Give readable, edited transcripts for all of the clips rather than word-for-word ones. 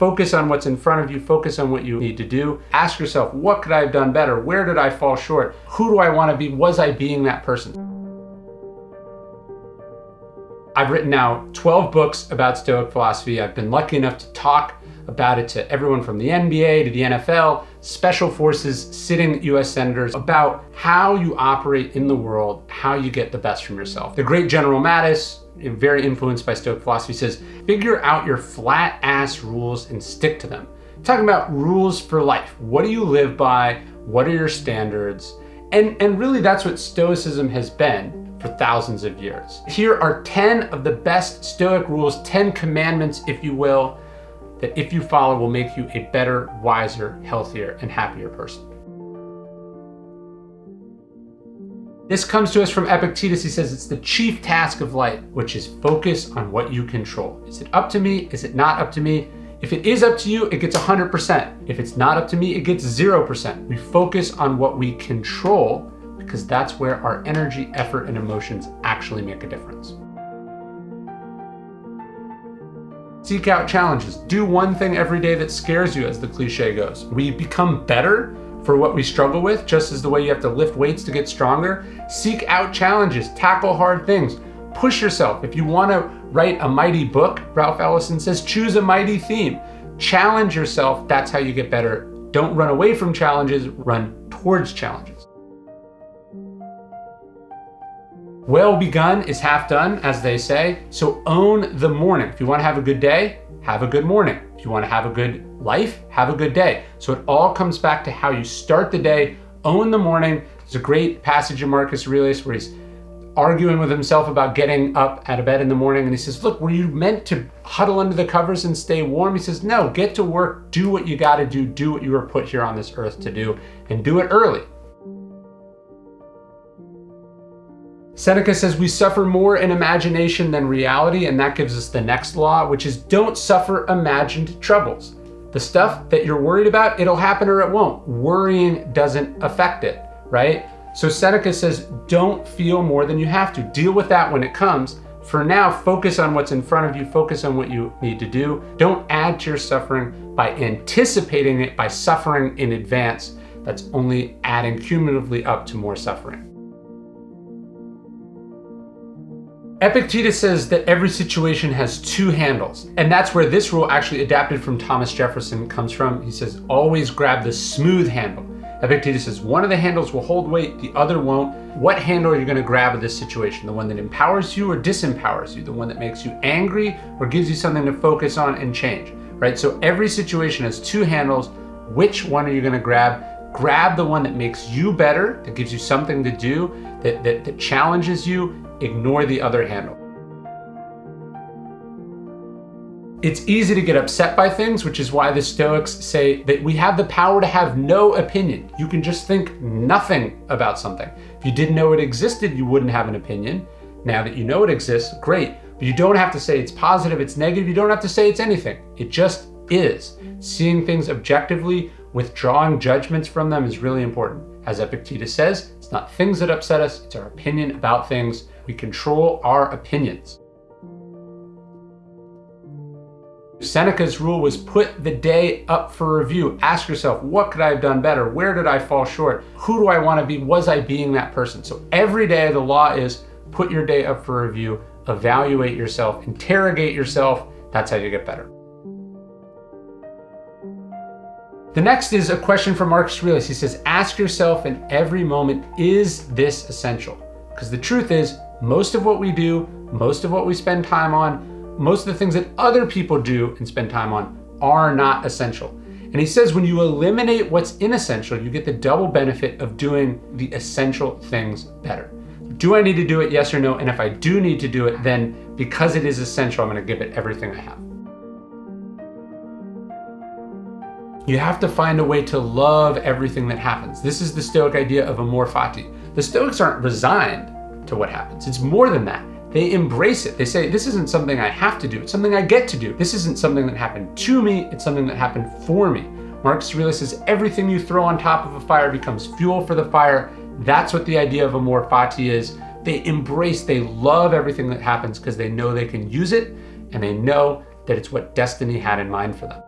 focus on what's in front of you, focus on what you need to do. Ask yourself, what could I have done better? Where did I fall short? Who do I want to be? Was I being that person? I've written now 12 books about Stoic philosophy. I've been lucky enough to talk about it to everyone from the NBA to the NFL, special forces, sitting US senators, about how you operate in the world, how you get the best from yourself. The great General Mattis, very influenced by Stoic philosophy, says, figure out your flat ass rules and stick to them. Talking about rules for life. What do you live by? What are your standards? And really that's what Stoicism has been for thousands of years. Here are 10 of the best Stoic rules, 10 commandments, if you will, that if you follow will make you a better, wiser, healthier, and happier person. This comes to us from Epictetus. He says it's the chief task of life, which is focus on what you control. Is it up to me? Is it not up to me? If it is up to you, it gets 100%. If it's not up to me, it gets 0%. We focus on what we control because that's where our energy, effort, and emotions actually make a difference. Seek out challenges. Do one thing every day that scares you, as the cliche goes. We become better for what we struggle with, just as the way you have to lift weights to get stronger. Seek out challenges, tackle hard things, push yourself. If you want to write a mighty book, Ralph Ellison says, choose a mighty theme. Challenge yourself, that's how you get better. Don't run away from challenges, run towards challenges. Well begun is half done, as they say, so own the morning. If you want to have a good day, have a good morning. If you want to have a good life, have a good day. So it all comes back to how you start the day, own the morning. There's a great passage in Marcus Aurelius where he's arguing with himself about getting up out of bed in the morning. And he says, look, were you meant to huddle under the covers and stay warm? He says, no, get to work, do what you got to do what you were put here on this earth to do, and do it early. Seneca says we suffer more in imagination than reality, and that gives us the next law, which is don't suffer imagined troubles. The stuff that you're worried about, it'll happen or it won't. Worrying doesn't affect it, right? So Seneca says don't feel more than you have to. Deal with that when it comes. For now, focus on what's in front of you, focus on what you need to do. Don't add to your suffering by anticipating it, by suffering in advance. That's only adding cumulatively up to more suffering. Epictetus says that every situation has two handles, and that's where this rule, actually adapted from Thomas Jefferson, comes from. He says, always grab the smooth handle. Epictetus says one of the handles will hold weight, the other won't. What handle are you going to grab in this situation? The one that empowers you or disempowers you? The one that makes you angry or gives you something to focus on and change, right? So every situation has two handles. Which one are you going to grab? Grab the one that makes you better, that gives you something to do, that challenges you. Ignore the other handle. It's easy to get upset by things, which is why the Stoics say that we have the power to have no opinion. You can just think nothing about something. If you didn't know it existed, you wouldn't have an opinion. Now that you know it exists, great. But you don't have to say it's positive, it's negative. You don't have to say it's anything. It just is. Seeing things objectively, withdrawing judgments from them is really important. As Epictetus says, it's not things that upset us, it's our opinion about things. We control our opinions. Seneca's rule was put the day up for review. Ask yourself, what could I have done better? Where did I fall short? Who do I want to be? Was I being that person? So every day the law is put your day up for review, evaluate yourself, interrogate yourself. That's how you get better. The next is a question from Marcus Aurelius. He says, ask yourself in every moment, is this essential? Because the truth is, most of what we do, most of what we spend time on, most of the things that other people do and spend time on are not essential. And he says when you eliminate what's inessential, you get the double benefit of doing the essential things better. Do I need to do it? Yes or no? And if I do need to do it, then because it is essential, I'm going to give it everything I have. You have to find a way to love everything that happens. This is the Stoic idea of Amor Fati. The Stoics aren't resigned to what happens. It's more than that. They embrace it. They say, this isn't something I have to do. It's something I get to do. This isn't something that happened to me. It's something that happened for me. Marcus Aurelius says, everything you throw on top of a fire becomes fuel for the fire. That's what the idea of Amor Fati is. They embrace, they love everything that happens because they know they can use it and they know that it's what destiny had in mind for them.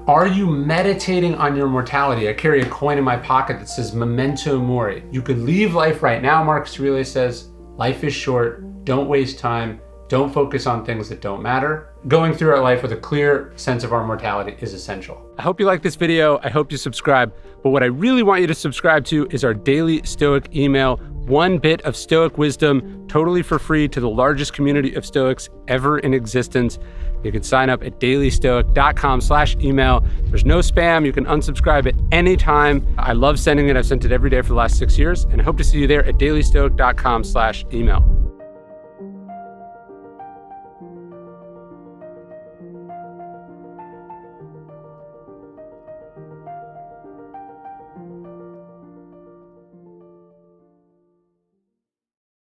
Are you meditating on your mortality? I carry a coin in my pocket that says memento mori. You could leave life right now, Marcus Aurelius says. Life is short, don't waste time, don't focus on things that don't matter. Going through our life with a clear sense of our mortality is essential. I hope you like this video. I hope you subscribe. But what I really want you to subscribe to is our daily Stoic email. One bit of Stoic wisdom, totally for free to the largest community of Stoics ever in existence. You can sign up at dailystoic.com/email. There's no spam. You can unsubscribe at any time. I love sending it. I've sent it every day for the last 6 years, and I hope to see you there at dailystoic.com/email.